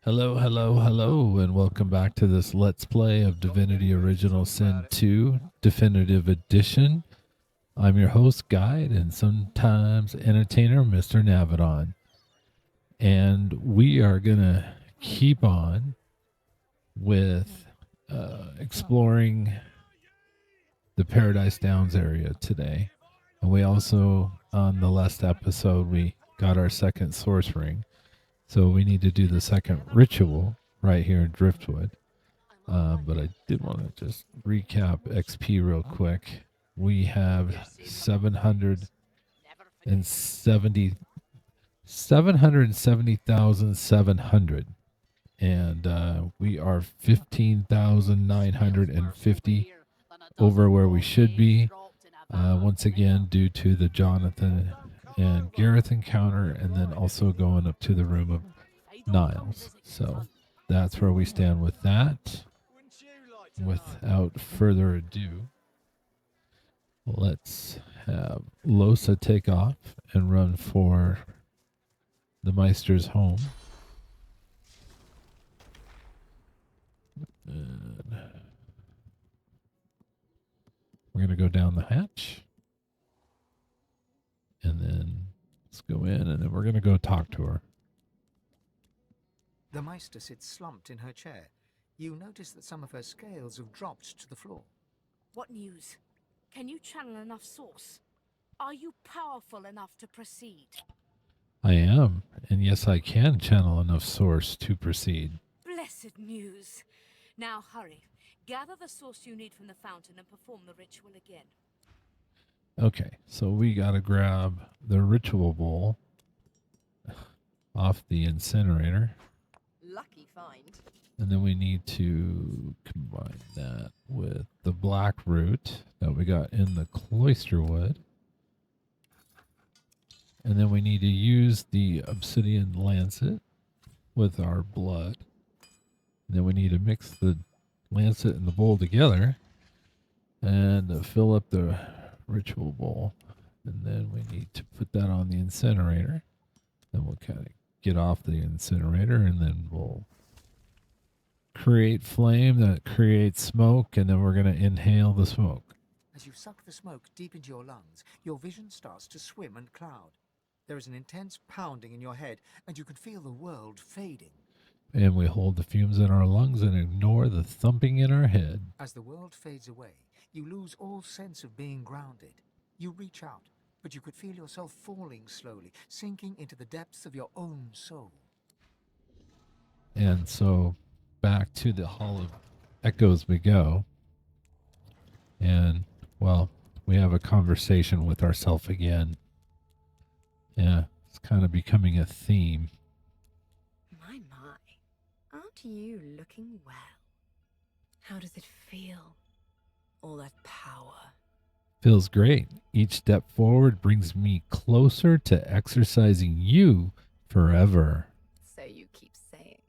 Hello, hello, hello, and welcome back to this Let's Play of Divinity Original Sin 2 Definitive Edition. I'm your host, guide, and sometimes entertainer, Mr. Navidon. And we are going to keep on with exploring the Paradise Downs area today. And we also, on the last episode, we got our second source ring. So we need to do the second ritual right here in Driftwood. But I did want to just recap XP real quick. We have 770,700. And we are 15,950 over where we should be. Once again, due to the Jonathan and Gareth encounter, and then also going up to the room of Niles. So that's where we stand with that. Without further ado, let's have Loshe take off and run for the Meister's home. And we're going to go down the hatch. And then let's go in, and then we're going to go talk to her. The Meistr sits slumped in her chair. You notice that some of her scales have dropped to the floor. What news? Can you channel enough source? Are you powerful enough to proceed? I am, and yes, I can channel enough source to proceed. Blessed news. Now hurry. Gather the source you need from the fountain and perform the ritual again. Okay, so we gotta grab the ritual bowl off the incinerator. Lucky find. And then we need to combine that with the black root that we got in the cloister wood. And then we need to use the obsidian lancet with our blood. And then we need to mix the lancet and the bowl together and fill up the ritual bowl. And then we need to put that on the incinerator. Then we'll kind of get off the incinerator, and then we'll create flame that creates smoke, and then we're going to inhale the smoke. As you suck the smoke deep into your lungs, your vision starts to swim and cloud. There is an intense pounding in your head, and you can feel the world fading. And we hold the fumes in our lungs and ignore the thumping in our head. As the world fades away, you lose all sense of being grounded. You reach out, but you could feel yourself falling slowly, sinking into the depths of your own soul. And so back to the Hall of Echoes we go. And, well, we have a conversation with ourselves again. Yeah, it's kind of becoming a theme. My, aren't you looking well? How does it feel? All that power. Feels great. Each step forward brings me closer to exercising you forever. So you keep saying.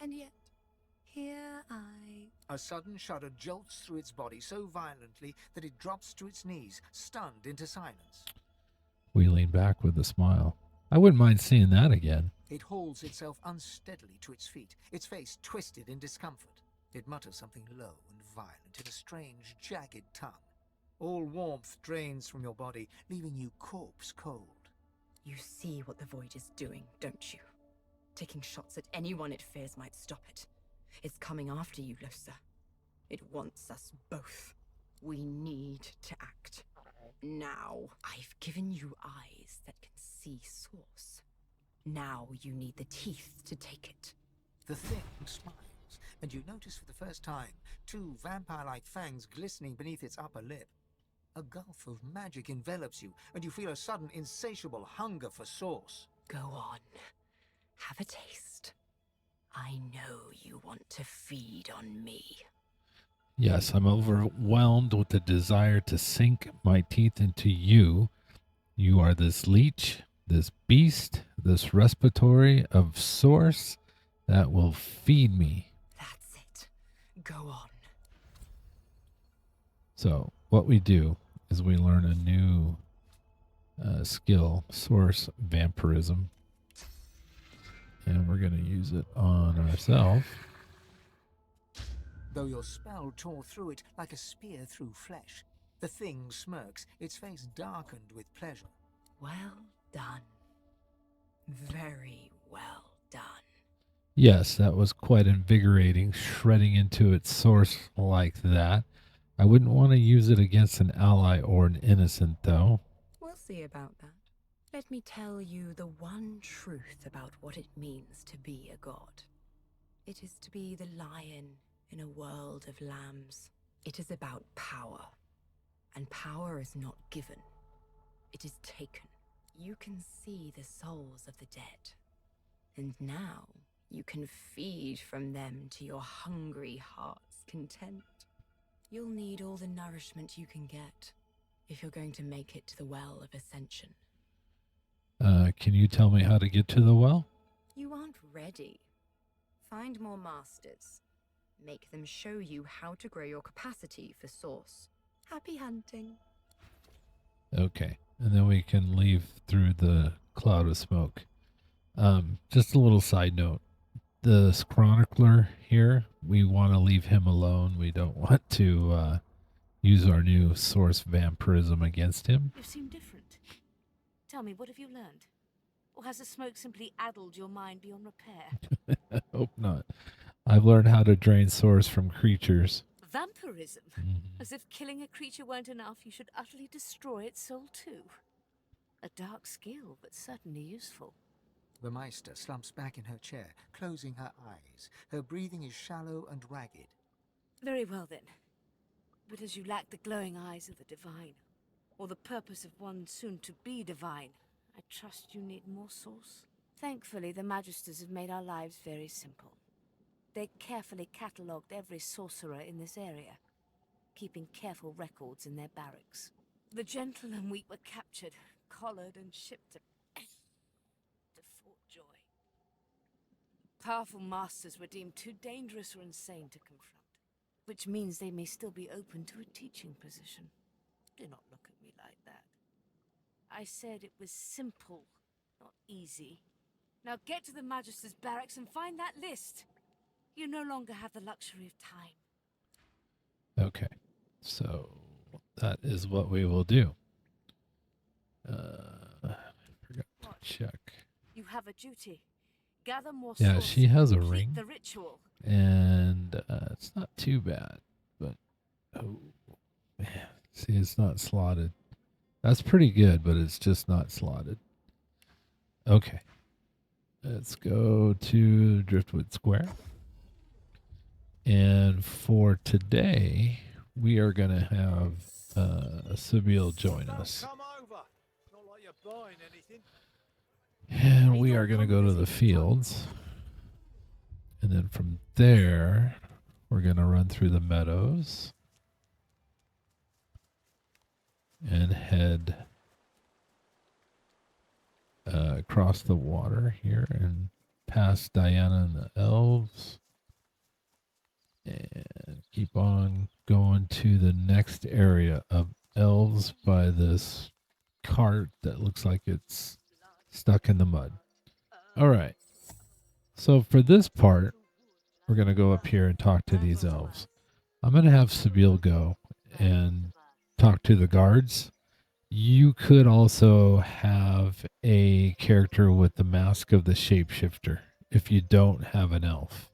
And yet, here I... A sudden shudder jolts through its body so violently that it drops to its knees, stunned into silence. We lean back with a smile. I wouldn't mind seeing that again. It hauls itself unsteadily to its feet, its face twisted in discomfort. It mutters something low and violent in a strange, jagged tongue. All warmth drains from your body, leaving you corpse cold. You see what the void is doing, don't you? Taking shots at anyone it fears might stop it. It's coming after you, Loshe. It wants us both. We need to act. Now, I've given you eyes that can see source. Now you need the teeth to take it. The thing smiles, and you notice for the first time two vampire-like fangs glistening beneath its upper lip. A gulf of magic envelops you, and you feel a sudden insatiable hunger for source. Go on. Have a taste. I know you want to feed on me. Yes, I'm overwhelmed with the desire to sink my teeth into you. You are this leech, this beast, this respiratory of source that will feed me. That's it. Go on. So what we do is we learn a new skill, source vampirism. And we're going to use it on ourselves. Though your spell tore through it like a spear through flesh, the thing smirks, its face darkened with pleasure. Well done. Very well done. Yes, that was quite invigorating, shredding into its source like that. I wouldn't want to use it against an ally or an innocent, though. We'll see about that. Let me tell you the one truth about what it means to be a god. It is to be the lion in a world of lambs. It is about power. And power is not given. It is taken. You can see the souls of the dead. And now you can feed from them to your hungry heart's content. You'll need all the nourishment you can get if you're going to make it to the Well of Ascension. Can you tell me how to get to the well? You aren't ready. Find more masters. Make them show you how to grow your capacity for source. Happy hunting. Okay, and then we can leave through the cloud of smoke. Just a little side note. The chronicler here, we want to leave him alone. We don't want to use our new source vampirism against him. You seem different. Tell me, what have you learned? Or has the smoke simply addled your mind beyond repair? I hope not. I've learned how to drain source from creatures. Vampirism? Mhm. As if killing a creature weren't enough, you should utterly destroy its soul too. A dark skill, but certainly useful. The Meistr slumps back in her chair, closing her eyes. Her breathing is shallow and ragged. Very well then. But as you lack the glowing eyes of the divine, or the purpose of one soon to be divine, I trust you need more source. Thankfully, the Magisters have made our lives very simple. They carefully catalogued every sorcerer in this area, keeping careful records in their barracks. The gentle and weak were captured, collared, and shipped to Fort Joy. Powerful masters were deemed too dangerous or insane to confront, which means they may still be open to a teaching position. Do not look at me like that. I said it was simple, not easy. Now get to the Magister's barracks and find that list. You no longer have the luxury of time. Okay, so that is what we will do. I forgot to check. You have a duty. Gather more Yeah, souls she has a and complete ring. the ritual. And it's not too bad, but oh man, see, it's not slotted. That's pretty good, but it's just not slotted. Okay, let's go to Driftwood Square. And for today, we are going to have Sebille join us. Come over. Not like you're buying anything. And we are going to go to the fields. And then from there, we're going to run through the meadows and head across the water here and past Diana and the elves. And keep on going to the next area of elves by this cart that looks like it's stuck in the mud. All right. So for this part, we're going to go up here and talk to these elves. I'm going to have Sebille go and talk to the guards. You could also have a character with the mask of the shapeshifter if you don't have an elf.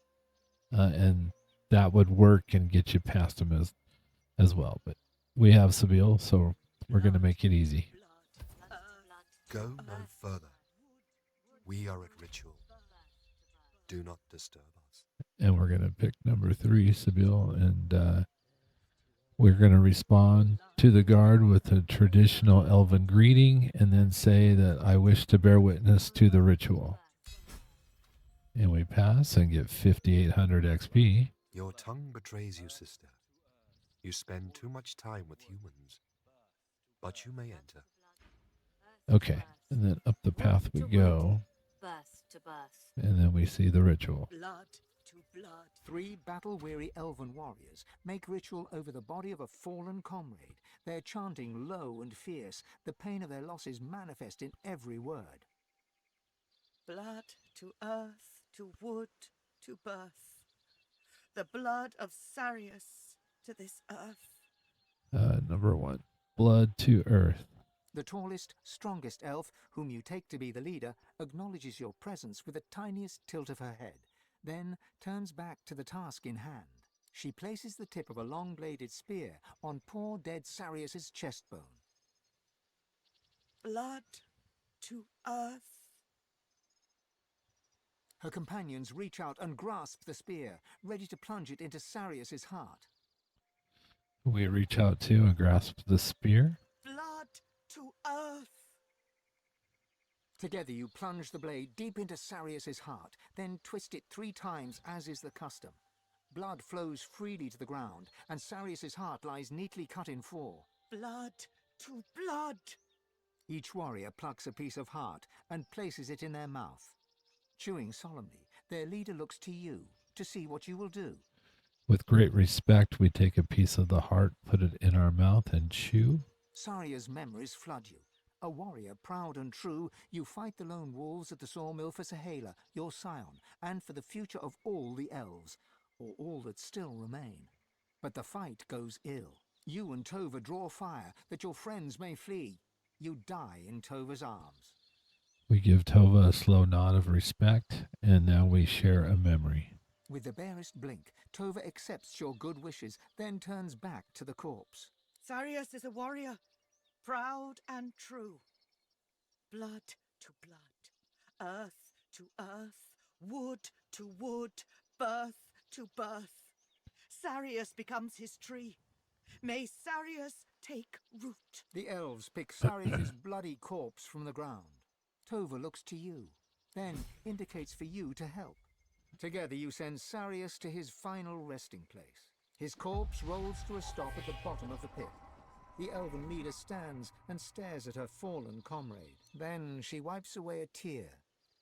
And that would work and get you past them as well. But we have Sebille, so we're going to make it easy. Go no further. We are at ritual. Do not disturb us. And we're going to pick number 3, Sebille, and we're going to respond to the guard with a traditional elven greeting and then say that I wish to bear witness to the ritual. And we pass and get 5,800 XP. Your tongue betrays you, sister. You spend too much time with humans. But you may enter. Okay, and then up the path we go, Birth to birth. and then we see the ritual. Blood to blood. 3 battle-weary elven warriors make ritual over the body of a fallen comrade. Their chanting low and fierce, the pain of their losses manifest in every word. Blood to earth, to wood, to birth. The blood of Sarius to this earth. Number 1. Blood to earth. The tallest, strongest elf, whom you take to be the leader, acknowledges your presence with the tiniest tilt of her head, then turns back to the task in hand. She places the tip of a long-bladed spear on poor dead Sarius's chest bone. Blood to earth. Her companions reach out and grasp the spear, ready to plunge it into Sarius's heart. We reach out to and grasp the spear. Blood to earth. Together you plunge the blade deep into Sarius's heart, then twist it 3 times as is the custom. Blood flows freely to the ground, and Sarius's heart lies neatly cut in 4. Blood to blood. Each warrior plucks a piece of heart and places it in their mouth. Chewing solemnly, their leader looks to you to see what you will do. With great respect, we take a piece of the heart, put it in our mouth, and chew. Saria's memories flood you. A warrior proud and true, you fight the lone wolves at the sawmill for Halla, your scion, and for the future of all the elves, or all that still remain. But the fight goes ill. You and Tovah draw fire that your friends may flee. You die in Tovah's arms. We give Tovah a slow nod of respect, and now we share a memory. With the barest blink, Tovah accepts your good wishes, then turns back to the corpse. Sarius is a warrior, proud and true. Blood to blood, earth to earth, wood to wood, birth to birth. Sarius becomes his tree. May Sarius take root. The elves pick Sarius's bloody corpse from the ground. Tovah looks to you, then indicates for you to help. Together you send Sarius to his final resting place. His corpse rolls to a stop at the bottom of the pit. The elven leader stands and stares at her fallen comrade. Then she wipes away a tear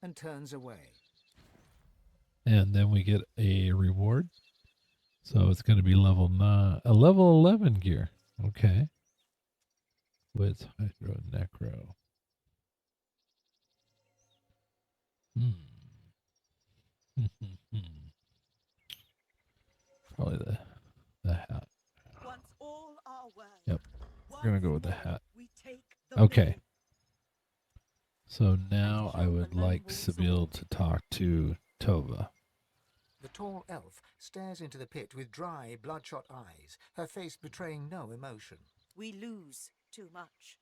and turns away. And then we get a reward. So it's going to be level 11 gear. Okay. With Hydro Necro. Probably the hat. Once all are well. Yep. We're going to go with the hat. We take the Okay. So now I would like Sebille to talk to Tovah. The tall elf stares into the pit with dry, bloodshot eyes, her face betraying no emotion. We lose too much.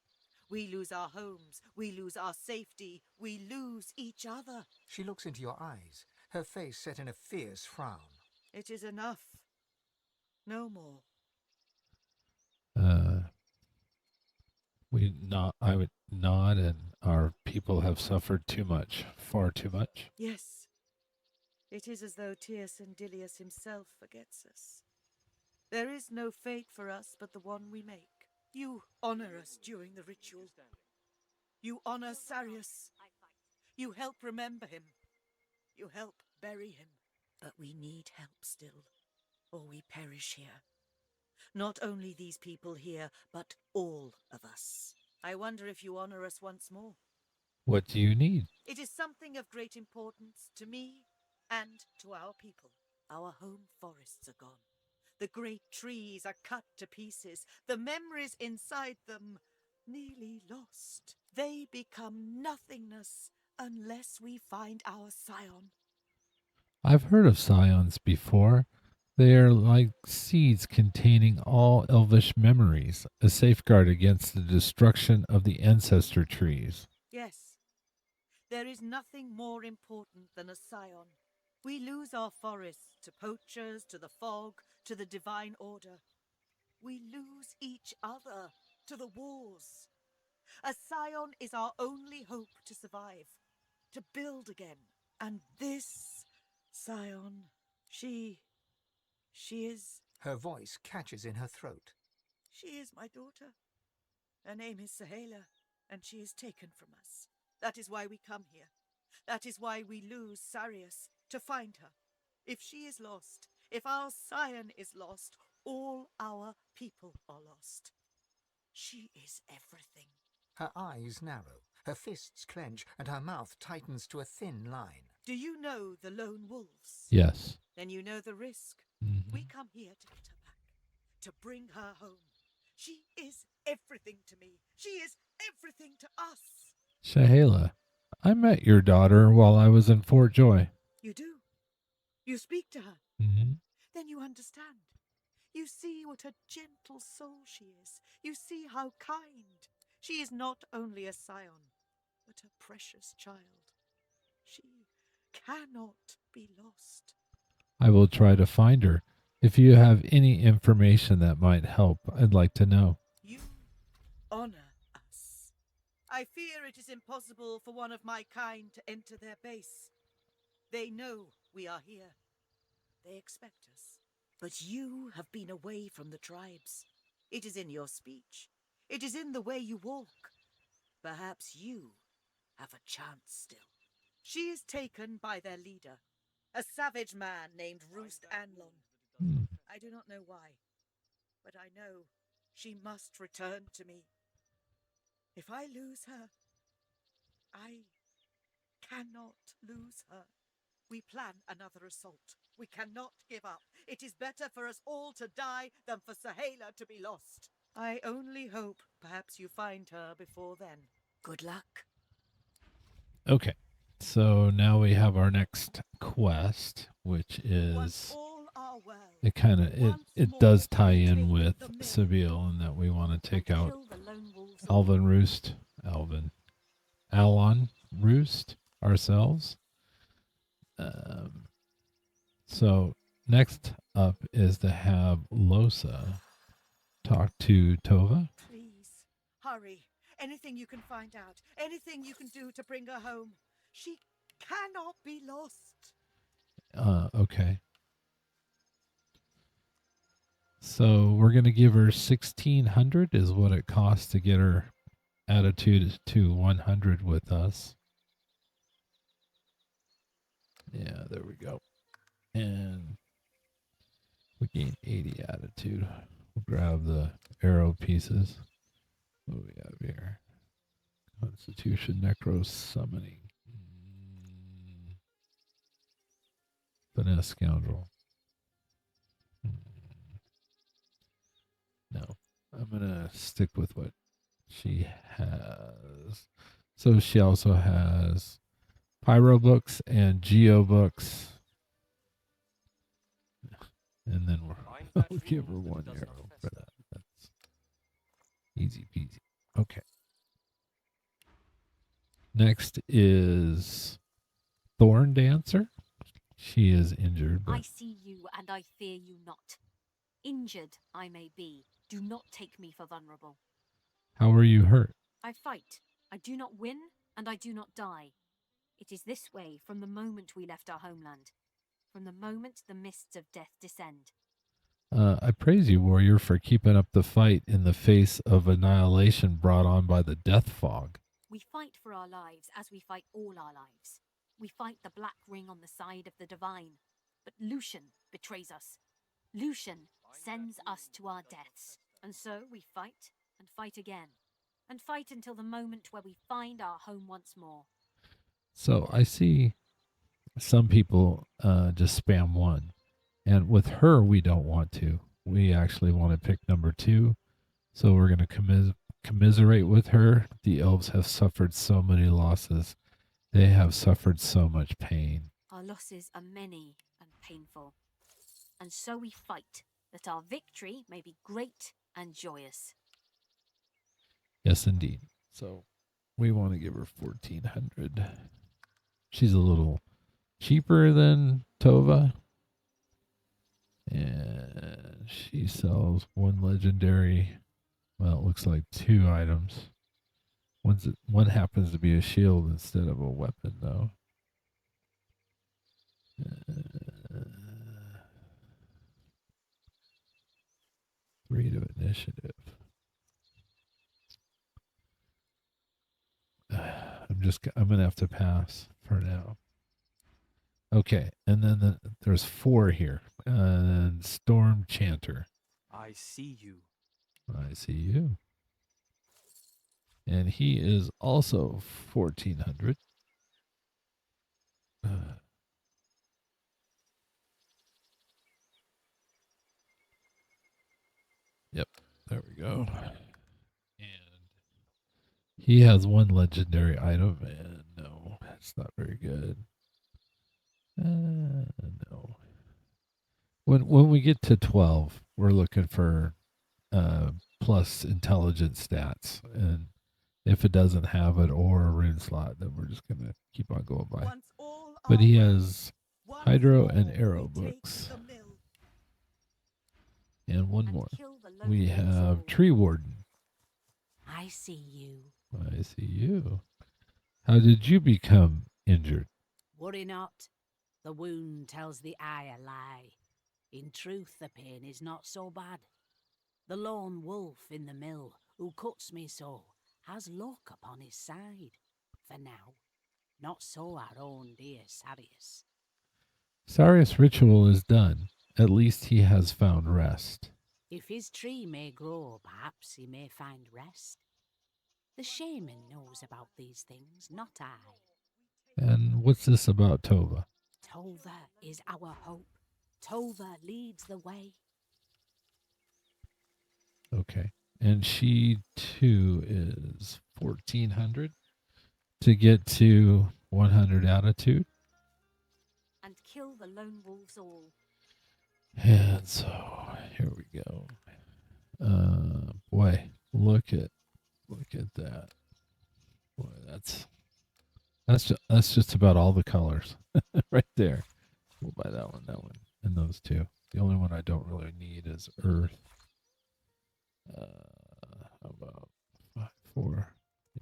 We lose our homes. We lose our safety. We lose each other. She looks into your eyes, her face set in a fierce frown. It is enough. No more. I would nod, and our people have suffered too much, far too much. Yes. It is as though Tierson Dilius himself forgets us. There is no fate for us but the one we make. You honor us during the ritual. You honor Sarius. You help remember him. You help bury him. But we need help still, or we perish here. Not only these people here, but all of us. I wonder if you honor us once more. What do you need? It is something of great importance to me and to our people. Our home forests are gone. The great trees are cut to pieces. The memories inside them nearly lost. They become nothingness unless we find our scion. I've heard of scions before. They are like seeds containing all elvish memories, a safeguard against the destruction of the ancestor trees. Yes, there is nothing more important than a scion. We lose our forests to poachers, to the fog, to the divine order. We lose each other to the wars. A scion is our only hope to survive, to build again. And this scion, she is... Her voice catches in her throat. She is my daughter. Her name is Halla, and she is taken from us. That is why we come here. That is why we lose Sarius, to find her. If she is lost, if our scion is lost, all our people are lost. She is everything. Her eyes narrow, Her fists clench and her mouth tightens to a thin line. Do you know the lone wolves? Yes. Then you know the risk. Mhm. We come here to get her back, to bring her home. She is everything to me. She is everything to us. Shahela, I met your daughter while I was in Fort Joy. You do? You speak to her? Mm-hmm. Then you understand. You see what a gentle soul she is. You see how kind. She is not only a scion, but a precious child. She cannot be lost. I will try to find her. If you have any information that might help, I'd like to know. You honor us. I fear it is impossible for one of my kind to enter their base. They know we are here. They expect us. But you have been away from the tribes. It is in your speech. It is in the way you walk. Perhaps you have a chance still. She is taken by their leader, a savage man named Roost Anlon. Hmm. I do not know why, but I know she must return to me. If I lose her, I cannot lose her. We plan another assault. We cannot give up. It is better for us all to die than for Shahela to be lost. I only hope perhaps you find her before then. Good luck. Okay. So now we have our next quest, which Once is all are well, it kind of it does tie in with Sebille in that we want to take out Kill the lone wolves. Alon Roost ourselves. So next up is to have Loshe talk to Tovah. Please, hurry. Anything you can find out. Anything you can do to bring her home. She cannot be lost. Okay. So we're going to give her 1,600 is what it costs to get her attitude to 100 with us. Yeah, there we go. And we gain 80 attitude. We'll grab the arrow pieces. What do we have here? Constitution, Necro, Summoning. Finesse, Scoundrel. No, I'm going to stick with what she has. So she also has Pyro books and Geo books. And then we'll give her one arrow for that. That's easy peasy. Okay. Next is Thorn Dancer. She is injured. I see you and I fear you not. Injured I may be. Do not take me for vulnerable. How are you hurt? I fight. I do not win and I do not die. It is this way from the moment we left our homeland. From the moment the mists of death descend. I praise you, warrior, for keeping up the fight in the face of annihilation brought on by the death fog. We fight for our lives as we fight all our lives. We fight the black ring on the side of the divine. But Lucian betrays us. Lucian sends us to our deaths. And so we fight and fight again. And fight until the moment where we find our home once more. So I see some people just spam one. And with her, we don't want to. We actually want to pick number 2. So we're going to commiserate with her. The elves have suffered so many losses. They have suffered so much pain. Our losses are many and painful. And so we fight, that our victory may be great and joyous. Yes, indeed. So we want to give her 1,400. She's a little cheaper than Tovah. And she sells 1 legendary. Well, it looks like 2 items. One happens to be a shield instead of a weapon, though. 3 to initiative. I'm gonna have to pass for now. Okay, and then there's 4 here. And Storm Chanter. I see you. I see you. And he is also 1400. Yep, there we go. And he has one legendary item, and no, it's not very good. No. When we get to 12, we're looking for plus intelligence stats, and if it doesn't have it or a rune slot, then we're just gonna keep on going by. But he has hydro and arrow books, and one more. We have tree warden. I see you. I see you. How did you become injured? Worry not. The wound tells the eye a lie. In truth, the pain is not so bad. The lone wolf in the mill, who cuts me so, has luck upon his side. For now, not so our own dear Sarius. Sarius' ritual is done. At least he has found rest. If his tree may grow, perhaps he may find rest. The shaman knows about these things, not I. And what's this about Tovah? Tovah is our hope. Tovah leads the way. Okay. And she too is 1400 to get to 100 attitude. And kill the lone wolves all. And so here we go. Boy, look at that. Boy, that's just about all the colors right there. We'll buy that one, and those two. The only one I don't really need is earth. How about 5, 4?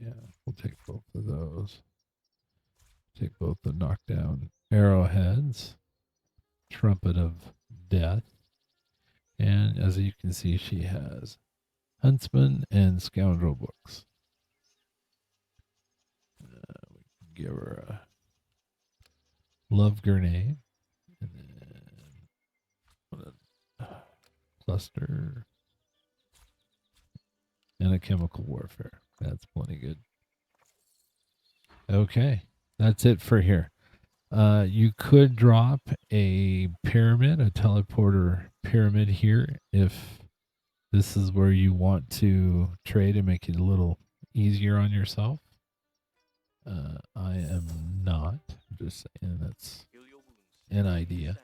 Yeah, we'll take both of those. Take both the knockdown arrowheads, trumpet of death, and as you can see, she has huntsman and scoundrel books. We can give her a love grenade, and then cluster, and a chemical warfare. That's plenty good. Okay, that's it for here. You could drop a pyramid, a teleporter pyramid here if this is where you want to trade and make it a little easier on yourself. I am not. I'm just saying that's an idea.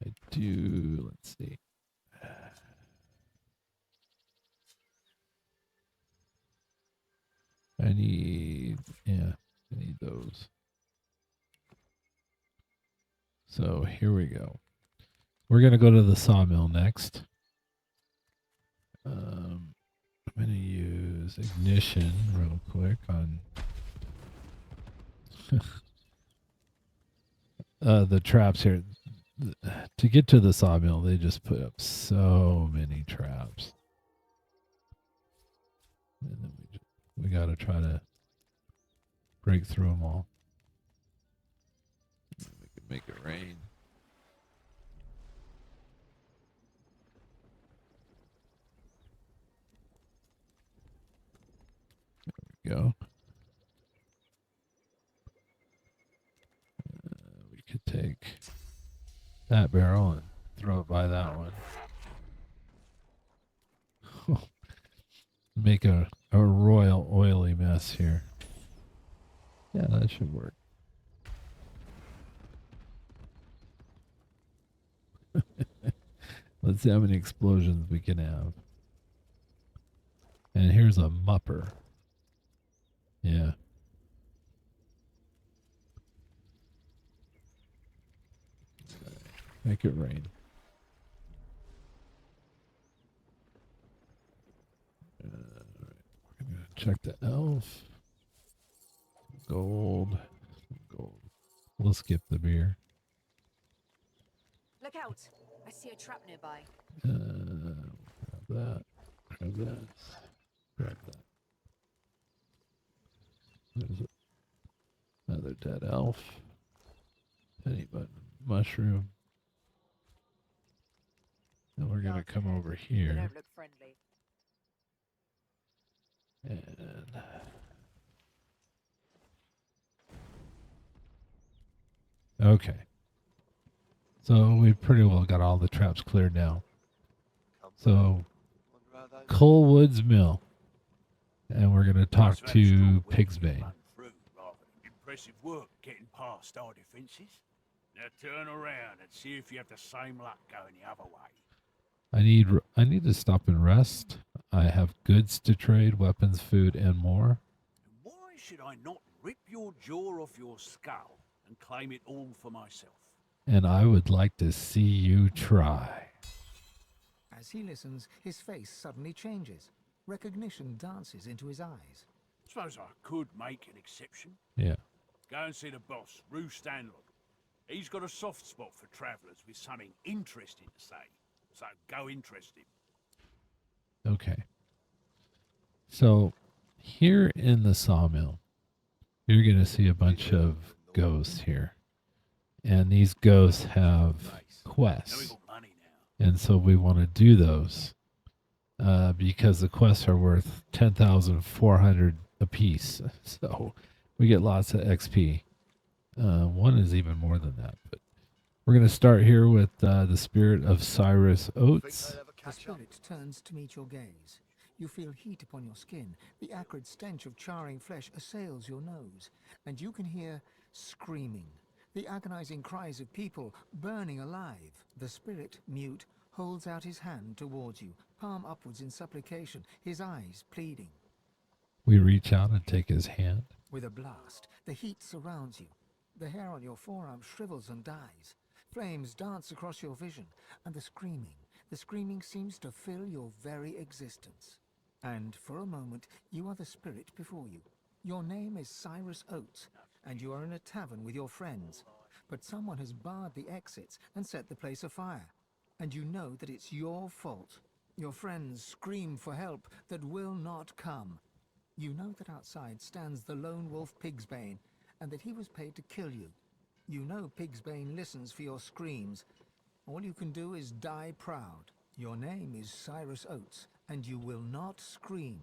I do, let's see. I need those. So here we go. We're going to go to the sawmill next. I'm going to use ignition real quick on the traps here. To get to the sawmill, they just put up so many traps. And then we got to try to break through them all. We can make it rain. There we go. We could take that barrel and throw it by that one. Make a royal oily mess here. Yeah, that should work. Let's see how many explosions we can have. And here's a mupper. Yeah. Make it rain. We're going to check the elf. Gold. We'll skip the beer. Look out! I see a trap nearby. Grab that. Grab that. Grab that. There's another dead elf. Penny button mushroom. And we're going to come over They here. don't look friendly. And okay. So we pretty well got all the traps cleared now. So Colwood's Mill. And we're going to talk to Pigsbane. Impressive work getting past our defences. Now turn around and see if you have the same luck going the other way. I need to stop and rest. I have goods to trade, weapons, food, and more. Why should I not rip your jaw off your skull and claim it all for myself? And I would like to see you try. As he listens, his face suddenly changes. Recognition dances into his eyes. Suppose I could make an exception. Yeah. Go and see the boss, Rue Stanley. He's got a soft spot for travellers with something interesting to say. So go interest him. Okay. So here in the sawmill, you're going to see a bunch of ghosts here. And these ghosts have quests. And so we want to do those because the quests are worth 10,400 apiece. So we get lots of XP. One is even more than that. But we're going to start here with the spirit of Syrus Oates. The spirit turns to meet your gaze. You feel heat upon your skin. The acrid stench of charring flesh assails your nose. And you can hear screaming. The agonizing cries of people burning alive. The spirit, mute, holds out his hand towards you, palm upwards in supplication, his eyes pleading. We reach out and take his hand. With a blast, the heat surrounds you. The hair on your forearm shrivels and dies. Flames dance across your vision, and the screaming seems to fill your very existence. And for a moment, you are the spirit before you. Your name is Syrus Oates, and you are in a tavern with your friends. But someone has barred the exits and set the place afire. And you know that it's your fault. Your friends scream for help that will not come. You know that outside stands the lone wolf Pigsbane, and that he was paid to kill you. You know Pigsbane listens for your screams. All you can do is die proud. Your name is Syrus Oates, and you will not scream.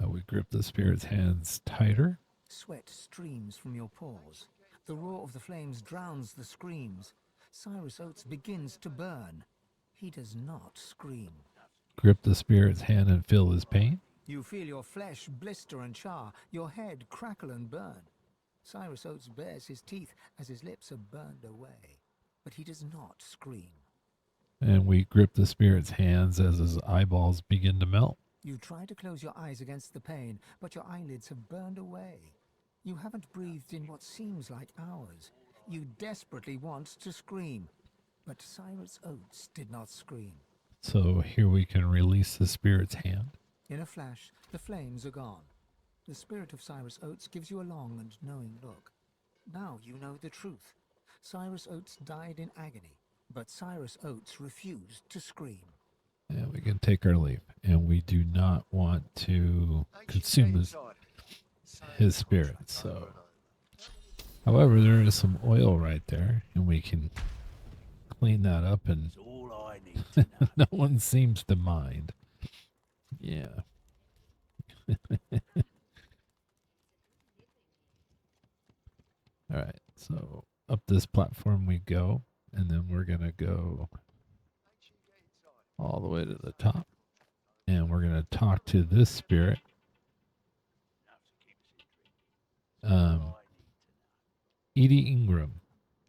We grip the spirit's hands tighter. Sweat streams from your pores. The roar of the flames drowns the screams. Syrus Oates begins to burn. He does not scream. Grip the spirit's hand and feel his pain. You feel your flesh blister and char, your head crackle and burn. Syrus Oates bares his teeth as his lips are burned away, but he does not scream. And we grip the spirit's hands as his eyeballs begin to melt. You try to close your eyes against the pain, but your eyelids have burned away. You haven't breathed in what seems like hours. You desperately want to scream, but Syrus Oates did not scream. So here we can release the spirit's hand. In a flash, the flames are gone. The spirit of Syrus Oates gives you a long and knowing look. Now you know the truth. Syrus Oates died in agony, but Syrus Oates refused to scream. And we can take our leave. And we do not want to consume his spirit. So, however, there is some oil right there, and we can clean that up, and no one seems to mind. Yeah. All right, so up this platform we go, and then we're going to go all the way to the top, and we're going to talk to this spirit. Edie Engrym.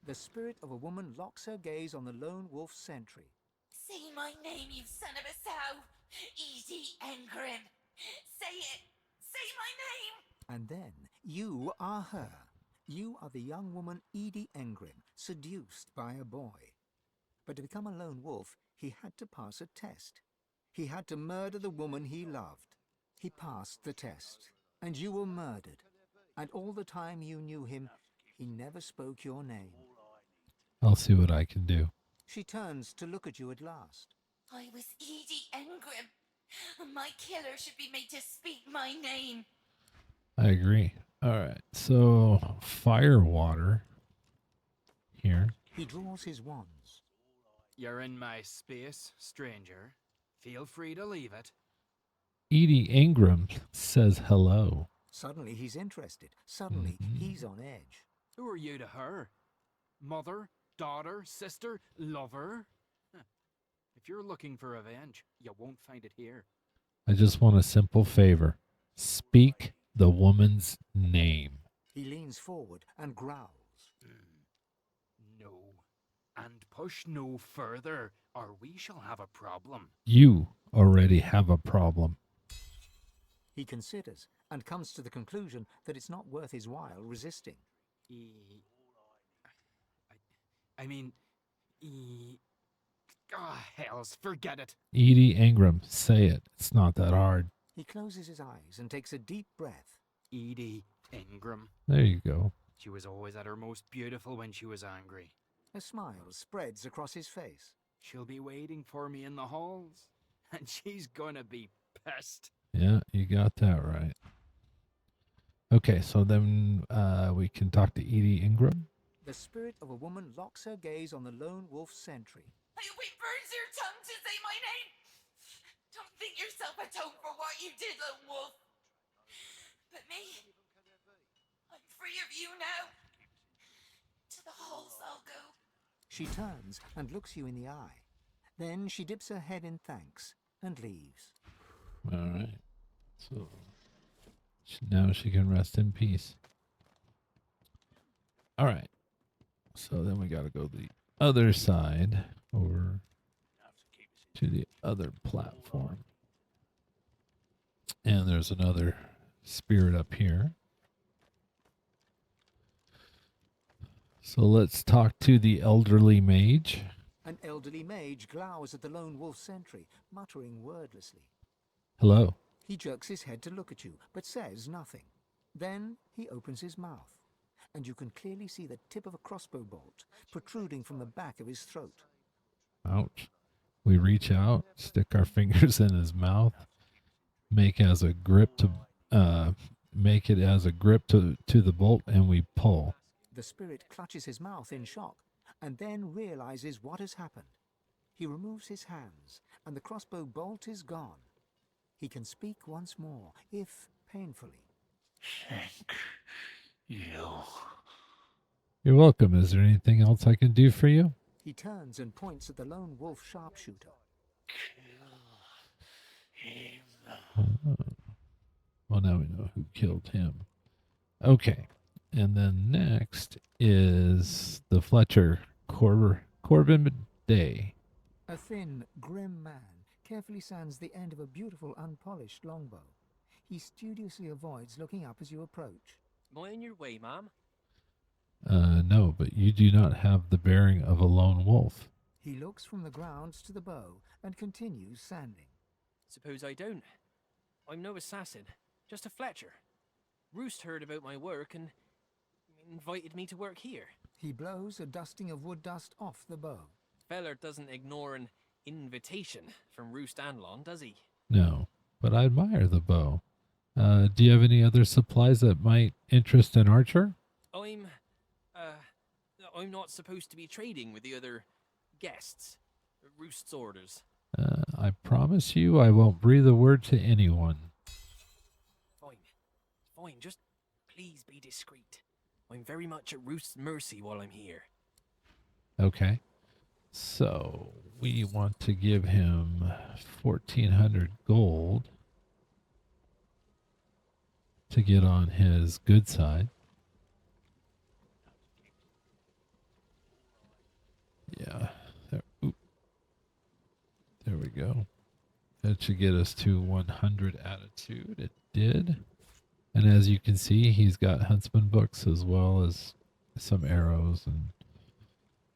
The spirit of a woman locks her gaze on the lone wolf sentry. Say my name, you son of a sow! Edie Engrym! Say it! Say my name! And then, you are her. You are the young woman Edie Engrym, seduced by a boy. But to become a lone wolf, he had to pass a test. He had to murder the woman he loved. He passed the test, and you were murdered. And all the time you knew him, he never spoke your name. I'll see what I can do. She turns to look at you at last. I was Edie Engrym. My killer should be made to speak my name. I agree. All right, so fire water here. He draws his wands. You're in my space, stranger. Feel free to leave it. Edie Engrym says hello. Suddenly he's interested. Suddenly he's on edge. Who are you to her? Mother, daughter, sister, lover? Huh. If you're looking for revenge, you won't find it here. I just want a simple favor. Speak the woman's name. He leans forward and growls. No. And push no further, or we shall have a problem. You already have a problem. He considers and comes to the conclusion that it's not worth his while resisting. Hells, forget it. Edie Engrym, say it. It's not that hard. He closes his eyes and takes a deep breath. Edie Engrym. There you go. She was always at her most beautiful when she was angry. A smile spreads across his face. She'll be waiting for me in the halls, and she's gonna be pissed. Yeah, you got that right. Okay, so then we can talk to Edie Engrym. The spirit of a woman locks her gaze on the lone wolf sentry. It burns your tongue to say my name. Don't think yourself atoned for what you did, lone wolf. But me, I'm free of you now. To the halls I'll go. She turns and looks you in the eye. Then she dips her head in thanks and leaves. All right. So now she can rest in peace. All right. So then we got to go the other side over to the other platform. And there's another spirit up here. So let's talk to the Elderly Mage. An elderly mage glowers at the lone wolf sentry, muttering wordlessly. Hello. He jerks his head to look at you, but says nothing. Then he opens his mouth, and you can clearly see the tip of a crossbow bolt protruding from the back of his throat. Ouch. We reach out, stick our fingers in his mouth, make it as a grip to the bolt, and we pull. The spirit clutches his mouth in shock, and then realizes what has happened. He removes his hands, and the crossbow bolt is gone. He can speak once more, if painfully. Thank you. You're welcome. Is there anything else I can do for you? He turns and points at the lone wolf sharpshooter. Well, now we know who killed him. Okay. And then next is the Flecther Corbin Day. A thin, grim man carefully sands the end of a beautiful, unpolished longbow. He studiously avoids looking up as you approach. Am I in your way, ma'am? No, but you do not have the bearing of a lone wolf. He looks from the ground to the bow and continues sanding. Suppose I don't. I'm no assassin, just a Fletcher. Roost heard about my work and invited me to work here. He blows a dusting of wood dust off the bow. Feller doesn't ignore an invitation from Roost and Lon, does he? No, but I admire the bow. Do you have any other supplies that might interest an archer? I'm not supposed to be trading with the other guests. Roost's orders. I promise you I won't breathe a word to anyone. Fine, just please be discreet. I'm very much at Roost's mercy while I'm here. Okay. So we want to give him 1,400 gold to get on his good side. Yeah. There we go. That should get us to 100 attitude. It did. And as you can see, he's got huntsman books as well as some arrows and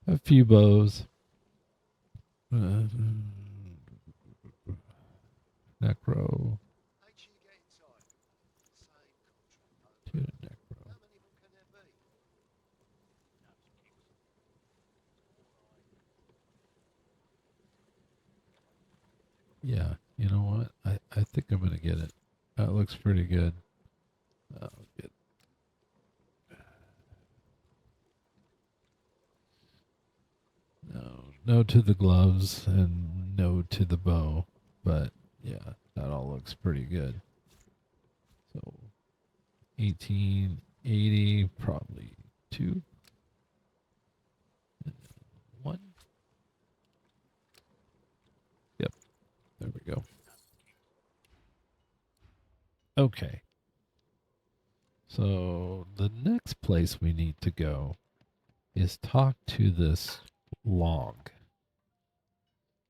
a few bows. Necro. To necro. Yeah, you know what? I think I'm going to get it. That looks pretty good. I'll get no to the gloves and no to the bow, but Yeah, that all looks pretty good. So 1880, probably 2. 1. Yep, there we go. Okay. So the next place we need to go is talk to this log.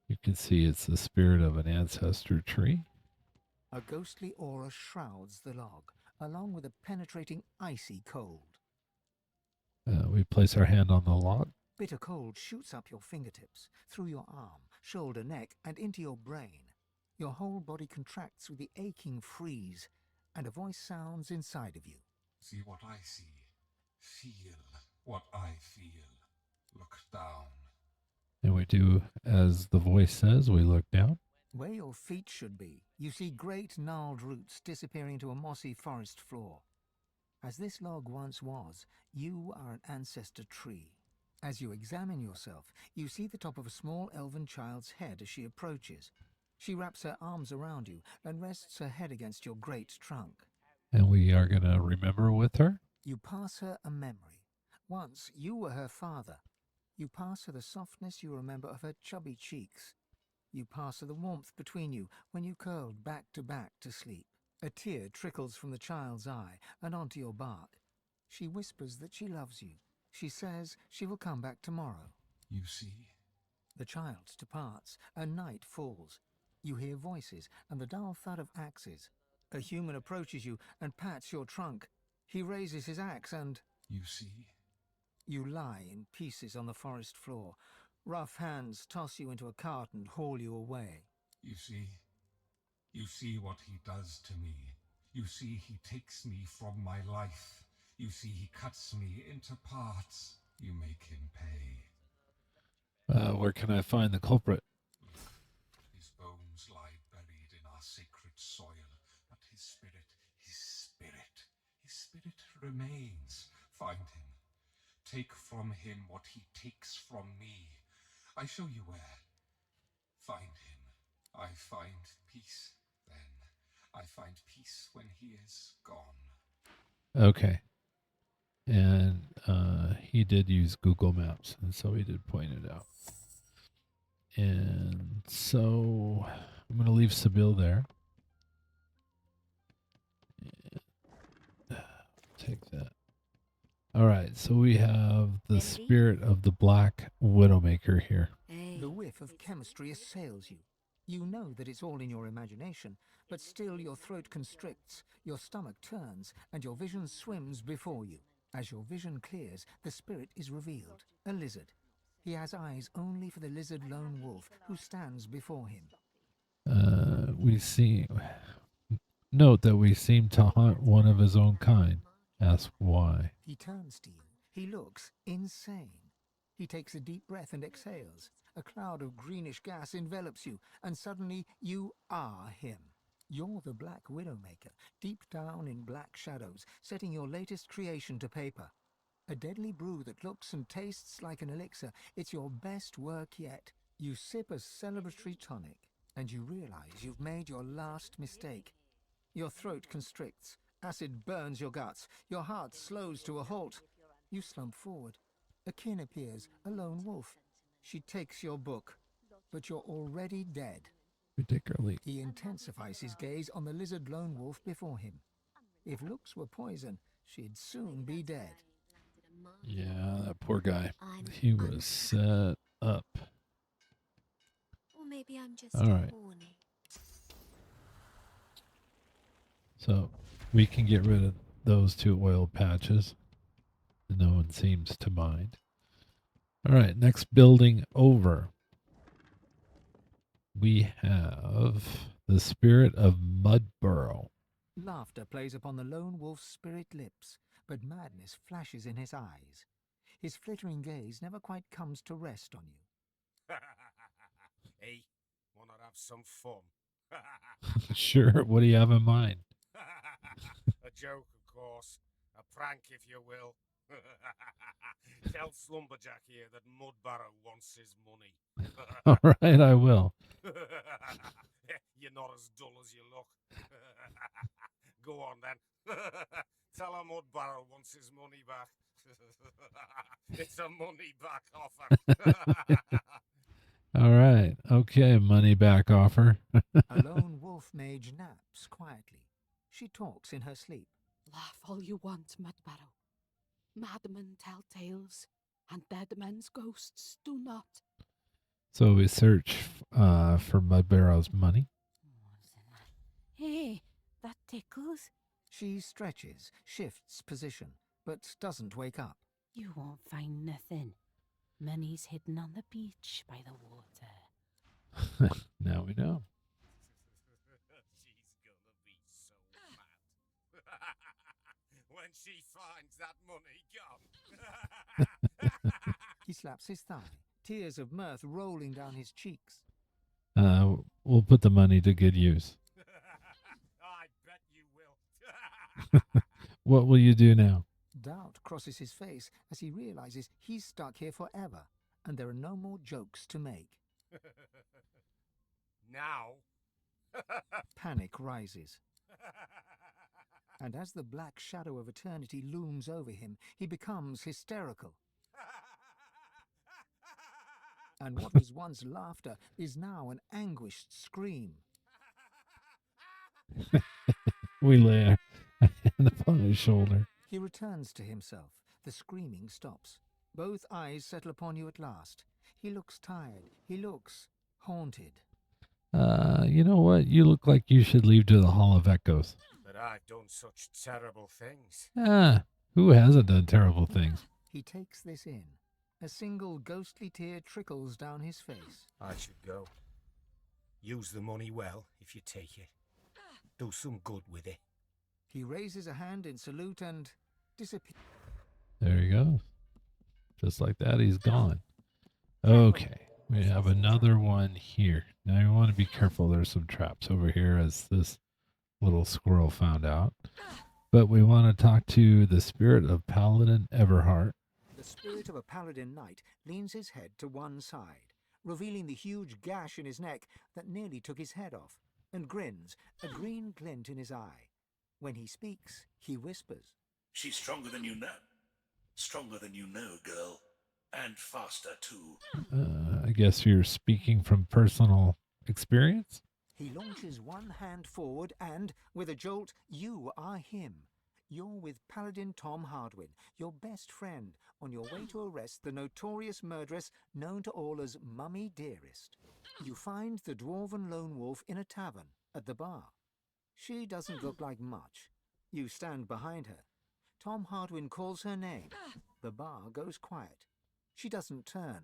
You can see it's the spirit of an ancestor tree. A ghostly aura shrouds the log, along with a penetrating icy cold. We place our hand on the log. Bitter cold shoots up your fingertips, through your arm, shoulder, neck, and into your brain. Your whole body contracts with the aching freeze, and a voice sounds inside of you. See what I see. Feel what I feel. Look down. And we do as the voice says, we look down. Where your feet should be, you see great gnarled roots disappearing to a mossy forest floor. As this log once was, you are an ancestor tree. As you examine yourself, you see the top of a small elven child's head as she approaches. She wraps her arms around you and rests her head against your great trunk. And we are going to remember with her. You pass her a memory. Once you were her father. You pass her the softness you remember of her chubby cheeks. You pass her the warmth between you when you curled back to sleep. A tear trickles from the child's eye and onto your bark. She whispers that she loves you. She says she will come back tomorrow. You see? The child departs, and night falls. You hear voices and the dull thud of axes. A human approaches you and pats your trunk. He raises his axe and... You see? You lie in pieces on the forest floor. Rough hands toss you into a cart and haul you away. You see? You see what he does to me. You see he takes me from my life. You see he cuts me into parts. You make him pay. Where can I find the culprit? His bones lie buried in our sacred soil, but his spirit remains. Find him. Take from him what he takes from me. I show you where. Find him. I find peace then. I find peace when he is gone. Okay. And he did use Google Maps, and so he did point it out. And so I'm going to leave Sebille there. Take that. All right, so we have the spirit of the Black Widowmaker here. The whiff of chemistry assails you. You know that it's all in your imagination, but still your throat constricts, your stomach turns, and your vision swims before you. As your vision clears, the spirit is revealed, a lizard. He has eyes only for the lizard lone wolf who stands before him. Note that we seem to haunt one of his own kind. Ask why. He turns to you. He looks insane. He takes a deep breath and exhales. A cloud of greenish gas envelops you, and suddenly you are him. You're the Black Widowmaker, deep down in black shadows, setting your latest creation to paper. A deadly brew that looks and tastes like an elixir. It's your best work yet. You sip a celebratory tonic, and you realize you've made your last mistake. Your throat constricts. Acid burns your guts. Your heart slows to a halt. You slump forward. A kin appears, a lone wolf. She takes your book, but you're already dead. Particularly. He intensifies his gaze on the lizard lone wolf before him. If looks were poison, she'd soon be dead. Yeah, that poor guy. He was set up. Or maybe I'm just all right. horny. So we can get rid of those 2 oil patches. No one seems to mind. All right, next building over. We have the spirit of Mudburrow. Laughter plays upon the lone wolf's spirit lips, but madness flashes in his eyes. His flittering gaze never quite comes to rest on you. Hey, wanna have some fun? Sure, what do you have in mind? A joke, of course. A prank, if you will. Tell Slumberjack here that Mudbarrow wants his money. All right, I will. You're not as dull as you look. Go on, then. Tell a Mudbarrow wants his money back. It's a money back offer. All right. Okay, money back offer. A lone wolf mage naps quietly. She talks in her sleep. Laugh all you want, Mudbarrow. Madmen tell tales, and dead men's ghosts do not. So we search for Mudbarrow's money. Hey, that tickles. She stretches, shifts position, but doesn't wake up. You won't find nothing. Money's hidden on the beach by the water. Now we know. She's gonna be so mad. When she finds that money gone. He slaps his thigh, tears of mirth rolling down his cheeks. We'll put the money to good use. I bet you will. What will you do now? Doubt crosses his face as he realizes he's stuck here forever, and there are no more jokes to make. Now. Panic rises. And as the black shadow of eternity looms over him, he becomes hysterical. And what was once laughter is now an anguished scream. We lay a hand upon his shoulder. He returns to himself. The screaming stops. Both eyes settle upon you at last. He looks tired. He looks haunted. You know what? You look like you should leave to the Hall of Echoes. But I've done such terrible things. Who hasn't done terrible things? He takes this in. A single ghostly tear trickles down his face. I should go. Use the money well, if you take it. Do some good with it. He raises a hand in salute and disappears. There he goes. Just like that, he's gone. Okay, we have another one here. Now you want to be careful. There's some traps over here, as this little squirrel found out. But we want to talk to the spirit of Paladin Everheart. The spirit of a paladin knight leans his head to one side, revealing the huge gash in his neck that nearly took his head off, and grins, a green glint in his eye. When he speaks, he whispers. She's stronger than you know. Stronger than you know, girl. And faster, too. I guess you're speaking from personal experience? He launches one hand forward and, with a jolt, you are him. You're with Paladin Tom Hardwin, your best friend, on your way to arrest the notorious murderess known to all as Mummy Dearest. You find the dwarven lone wolf in a tavern, at the bar. She doesn't look like much. You stand behind her. Tom Hardwin calls her name. The bar goes quiet. She doesn't turn,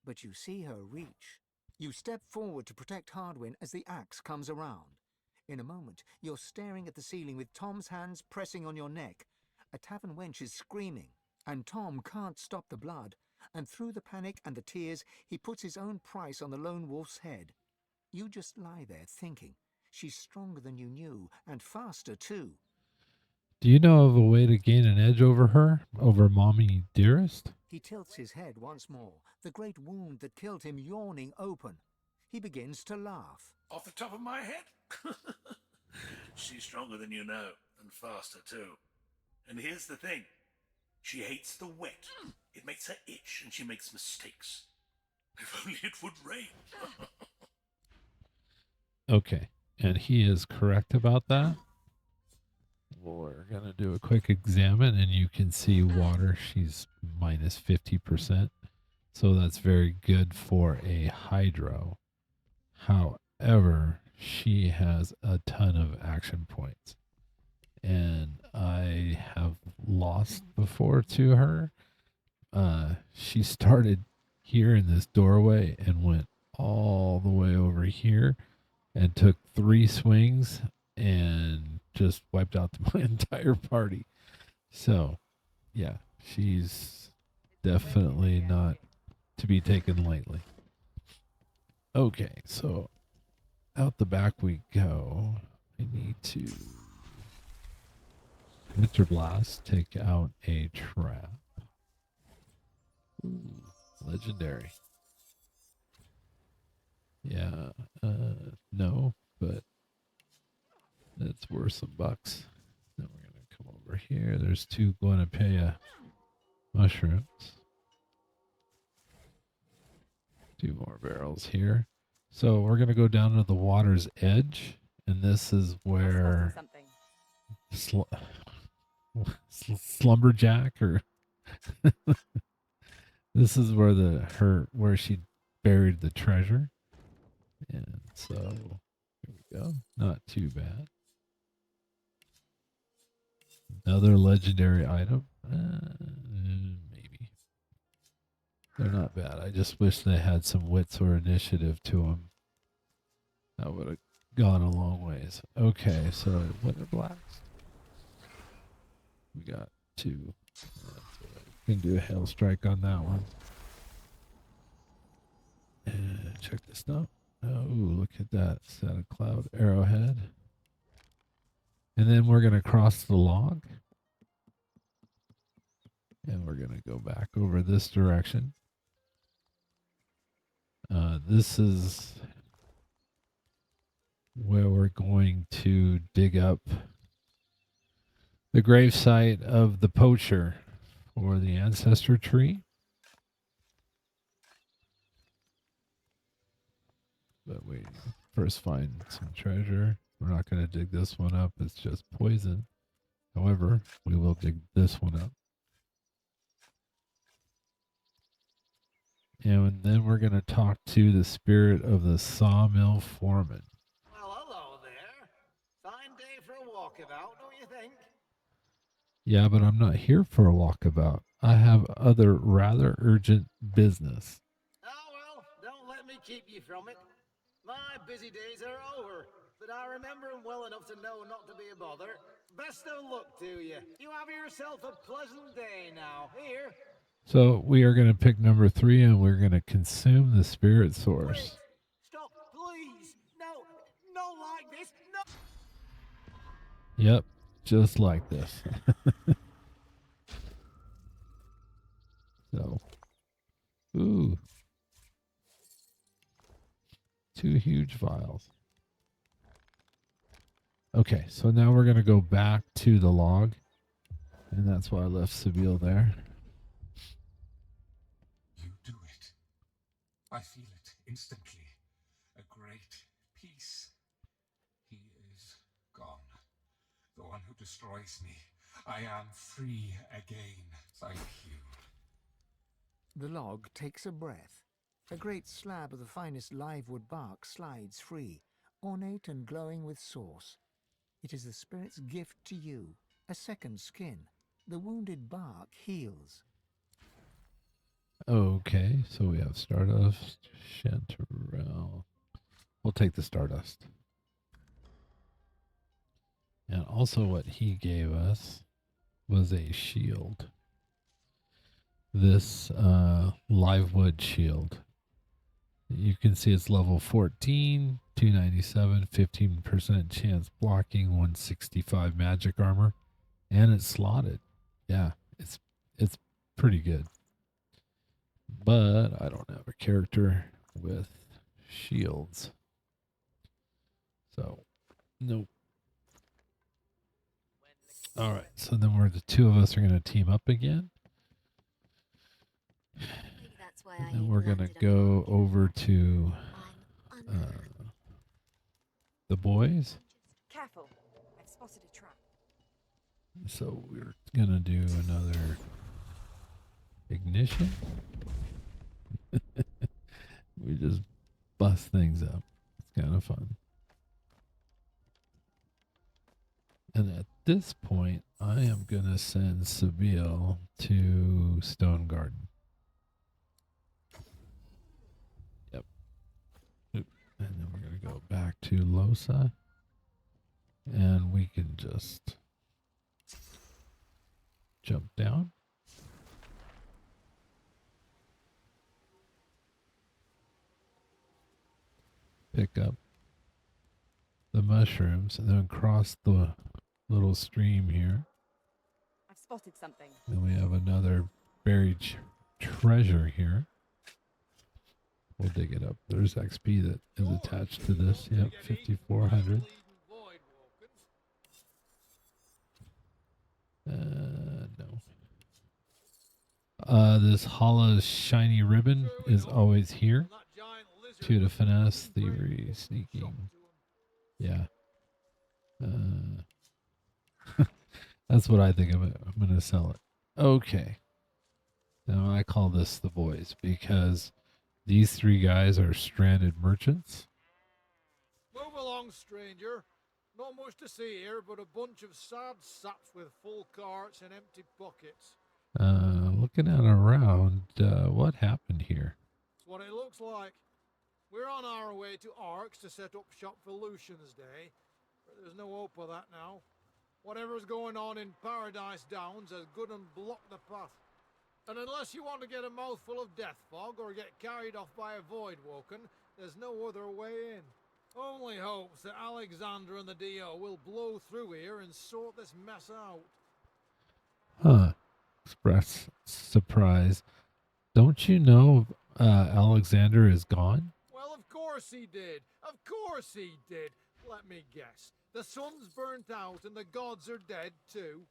but you see her reach. You step forward to protect Hardwin as the axe comes around. In a moment, you're staring at the ceiling with Tom's hands pressing on your neck. A tavern wench is screaming, and Tom can't stop the blood, and through the panic and the tears, he puts his own price on the lone wolf's head. You just lie there thinking, she's stronger than you knew, and faster too. Do you know of a way to gain an edge over her, over Mommy Dearest? He tilts his head once more, the great wound that killed him yawning open. He begins to laugh. Off the top of my head? She's stronger than you know, and faster too. And here's the thing. She hates the wet. It makes her itch, and she makes mistakes. If only it would rain. Okay, and he is correct about that. We're going to do a quick examine, and you can see water. She's minus 50%. So that's very good for a hydro. However, she has a ton of action points. And I have lost before to her. She started here in this doorway and went all the way over here and took 3 swings and just wiped out my entire party. So, yeah, she's definitely not to be taken lightly. Okay, so out the back we go. I need to Mr. Blast take out a trap. Ooh, legendary. Yeah, no. but it's worth some bucks. Then we're going to come over here. There's 2 Guinapea mushrooms. 2 more barrels here. So we're going to go down to the water's edge, and this is where Slumberjack, or this is where where she buried the treasure. And so here we go. Not too bad. Another legendary item. Maybe. They're not bad. I just wish they had some wits or initiative to them. That would have gone a long ways. Okay, so Winter Blast. We got 2. We can do a hail strike on that one. And check this out. Oh, look at that. Is that a cloud arrowhead? And then we're going to cross the log. And we're going to go back over this direction. This is where we're going to dig up the gravesite of the poacher for the ancestor tree. But we first find some treasure. We're not going to dig this one up. It's just poison. However, we will dig this one up. And then we're going to talk to the spirit of the sawmill foreman. Well, hello there. Fine day for a walkabout, don't you think? Yeah, but I'm not here for a walkabout. I have other rather urgent business. Oh, well, don't let me keep you from it. My busy days are over, but I remember them well enough to know not to be a bother. Best of luck to you. You have yourself a pleasant day now. Here. So we are going to pick number 3, and we're going to consume the spirit source. Wait. Stop, please. No, not like this. No. Yep, just like this. So, ooh. 2 huge vials. Okay, so now we're going to go back to the log. And that's why I left Sebille there. You do it. I feel it instantly. A great peace. He is gone. The one who destroys me. I am free again. Thank you. The log takes a breath. A great slab of the finest livewood bark slides free, ornate and glowing with sauce. It is the spirit's gift to you, a second skin. The wounded bark heals. Okay, so we have Stardust, Chanterelle. We'll take the Stardust. And also what he gave us was a shield. This LIvewood shield. You can see it's level 14, 297, 15% chance blocking, 165 magic armor, and it's slotted. Yeah, it's pretty good. But I don't have a character with shields. So, nope. All right, so then the 2 of us are going to team up again. And then we're going to go over to the boys. Careful, I've spotted a trap. So we're going to do another ignition. We just bust things up. It's kind of fun. And at this point, I am going to send Sebille to Stone Garden. Yep. And then we're going to go back to Loshe. And we can just jump down. Pick up the mushrooms and then cross the little stream here. I've spotted something. Then we have another buried treasure here. We'll dig it up. There's XP that is attached to this. Yep, 5,400. No. This Halla's shiny ribbon is always here. 2 to finesse, thievery, sneaking. Yeah. That's what I think of it. I'm going to sell it. Okay. Now I call this the boys because these 3 guys are stranded merchants. Move along, stranger. Not much to see here, but a bunch of sad saps with full carts and empty buckets. Looking at around, what happened here? That's what it looks like. We're on our way to Arx to set up shop for Lucian's Day, but there's no hope of that now. Whatever's going on in Paradise Downs has good and blocked the path. And unless you want to get a mouthful of death fog or get carried off by a void woken, there's no other way in. Only hopes that Alexander and the DO will blow through here and sort this mess out. Huh. Express surprise. Don't you know Alexander is gone? Well, of course he did. Of course he did. Let me guess. The sun's burnt out and the gods are dead too.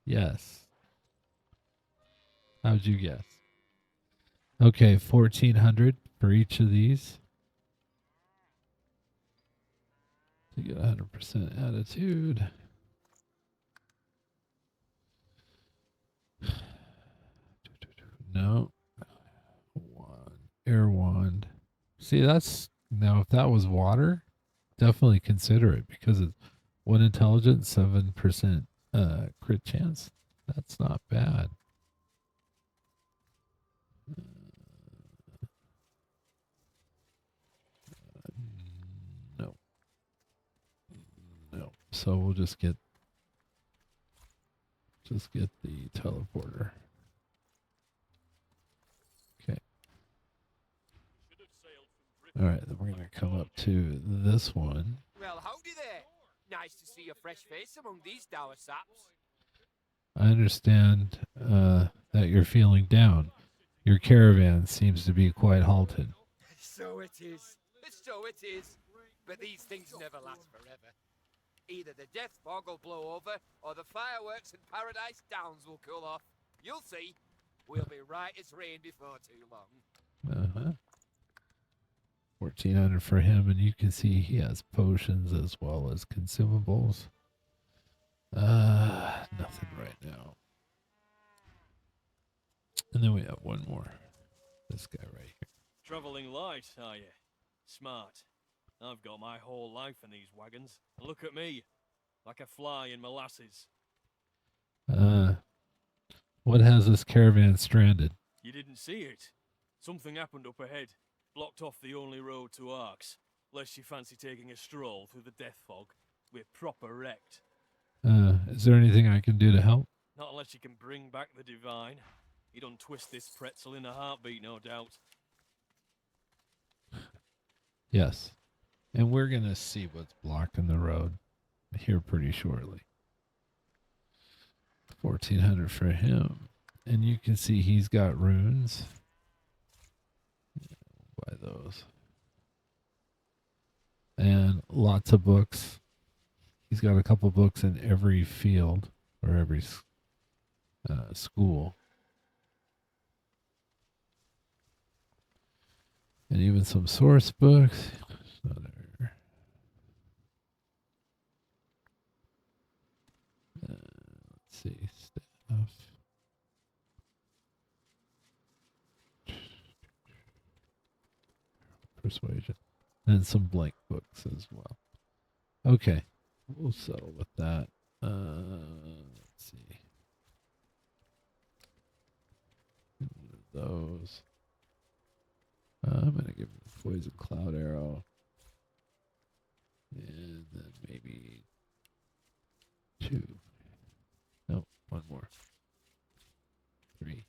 Yes. How'd you guess? Okay, 1,400 for each of these. To get 100% attitude. No. Air wand. See, that's now if that was water, definitely consider it because it's 1 intelligence, 7% crit chance. That's not bad. No. No. So we'll just get the teleporter. Okay. All right, then we're going to come up to this one. Well, howdy there. Nice to see a fresh face among these dour saps. I understand that you're feeling down. Your caravan seems to be quite halted. So it is. So it is. But these things never last forever. Either the death fog will blow over, or the fireworks in Paradise Downs will cool off. You'll see. We'll be right as rain before too long. 1,400 for him, and you can see he has potions as well as consumables. Nothing right now. And then we have one more. This guy right here. Travelling light, are you? Smart. I've got my whole life in these wagons. Look at me, like a fly in molasses. What has this caravan stranded? You didn't see it. Something happened up ahead. Blocked off the only road to Arx. Lest you fancy taking a stroll through the death fog. We're proper wrecked. Is there anything I can do to help? Not unless you can bring back the divine. He'd untwist this pretzel in a heartbeat, no doubt. Yes. And we're going to see what's blocking the road here pretty shortly. 1,400 for him. And you can see he's got runes. Buy those. And lots of books. He's got a couple books in every field or every school. And even some source books. Let's see. Stuff. Persuasion. And some blank books as well. Okay. We'll settle with that. Let's see. Those. I'm going to give him the Poison Cloud Arrow. And then maybe 2. No, 1 more. 3.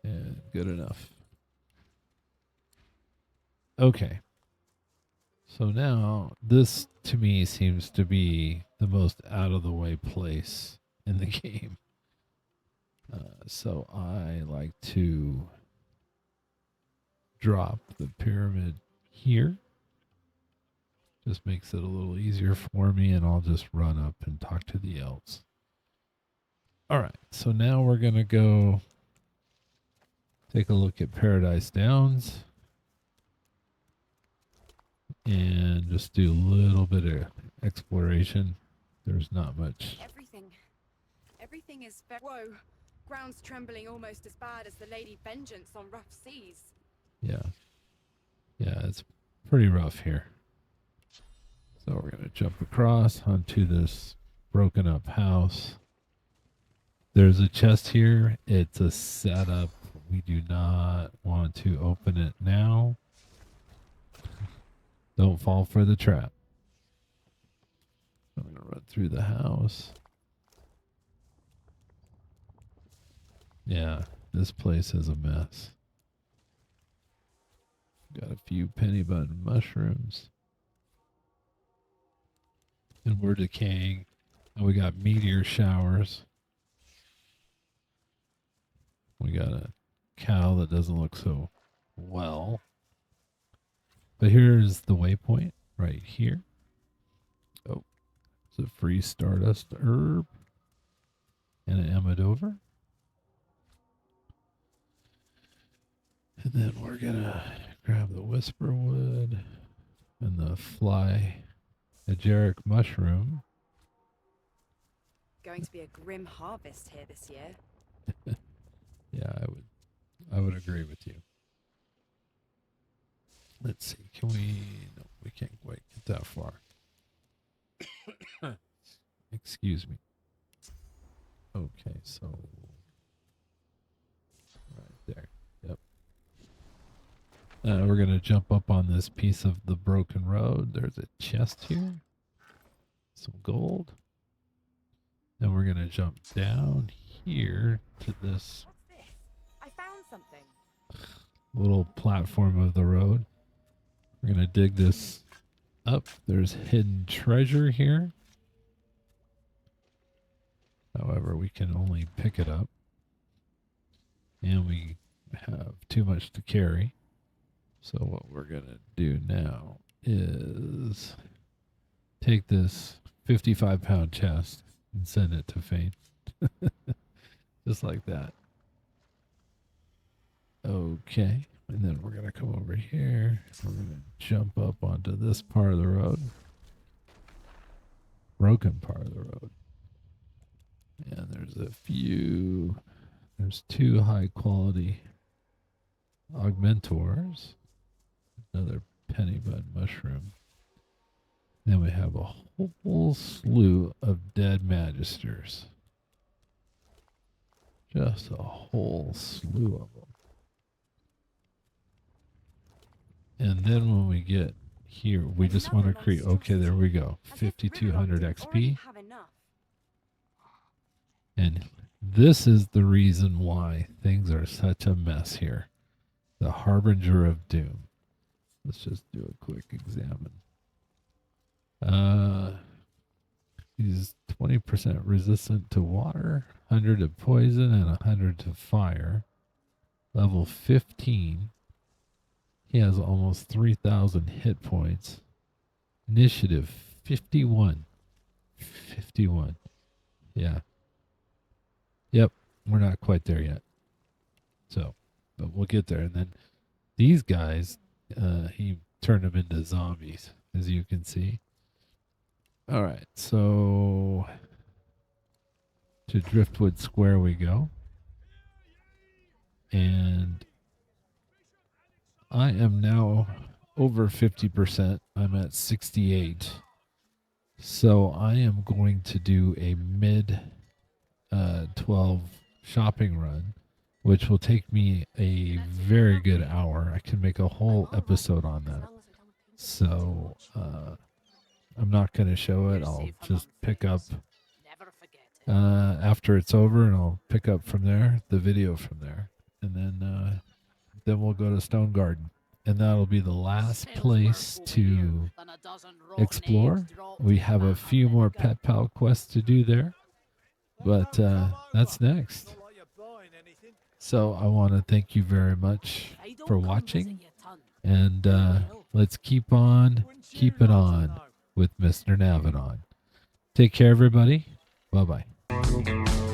And good enough. Okay. So now, this to me seems to be the most out of the way place in the game. So I like to drop the pyramid here. Just makes it a little easier for me, and I'll just run up and talk to the elves. All right, so now we're going to go take a look at Paradise Downs and just do a little bit of exploration. There's not much. Everything is whoa. Ground's trembling almost as bad as the Lady Vengeance on rough seas. Yeah. Yeah, it's pretty rough here. So we're going to jump across onto this broken up house. There's a chest here. It's a setup. We do not want to open it now. Don't fall for the trap. I'm going to run through the house. Yeah, this place is a mess. Got a few penny button mushrooms. And we're decaying. And we got meteor showers. We got a cow that doesn't look so well. But here's the waypoint right here. Oh, it's a free Stardust herb and an Emidover. And then we're going to grab the Whisper Wood and the Fly Ageric Mushroom. Going to be a grim harvest here this year. Yeah, I would agree with you. Let's see, can we, no, we can't quite get that far. Excuse me. Okay, so right there. Yep. We're going to jump up on this piece of the broken road. There's a chest here. Some gold. Then we're going to jump down here to this I found something. little platform of the road. We're going to dig this up. There's hidden treasure here. However, we can only pick it up. And we have too much to carry. So what we're going to do now is take this 55-pound chest and send it to Fane. Just like that. Okay. And then we're going to come over here. We're going to jump up onto this part of the road. Broken part of the road. And there's two high quality augmentors. Another penny bud mushroom. Then we have a whole slew of dead magisters. Just a whole slew of them. And then when we get here, we just want to create, okay, there we go. 5,200 XP. And this is the reason why things are such a mess here. The Harbinger of Doom. Let's just do a quick examine. He's 20% resistant to water, 100 to poison, and 100 to fire. Level 15. He has almost 3,000 hit points. Initiative 51. 51. Yeah. Yep, we're not quite there yet. So, but we'll get there. And then these guys, he turned them into zombies, as you can see. All right, so to Driftwood Square we go. And I am now over 50%. I'm at 68. So I am going to do a mid 12 shopping run, which will take me a very good hour. I can make a whole episode on that. So I'm not going to show it. I'll just pick up after it's over, and I'll pick up from there, the video from there. And then we'll go to Stone Garden. And that'll be the last place to explore. We have a few more Pet Pal quests to do there. But that's next. So I want to thank you very much for watching, and let's keep on keeping on with Mr. Navidon. Take care, everybody. Bye-bye.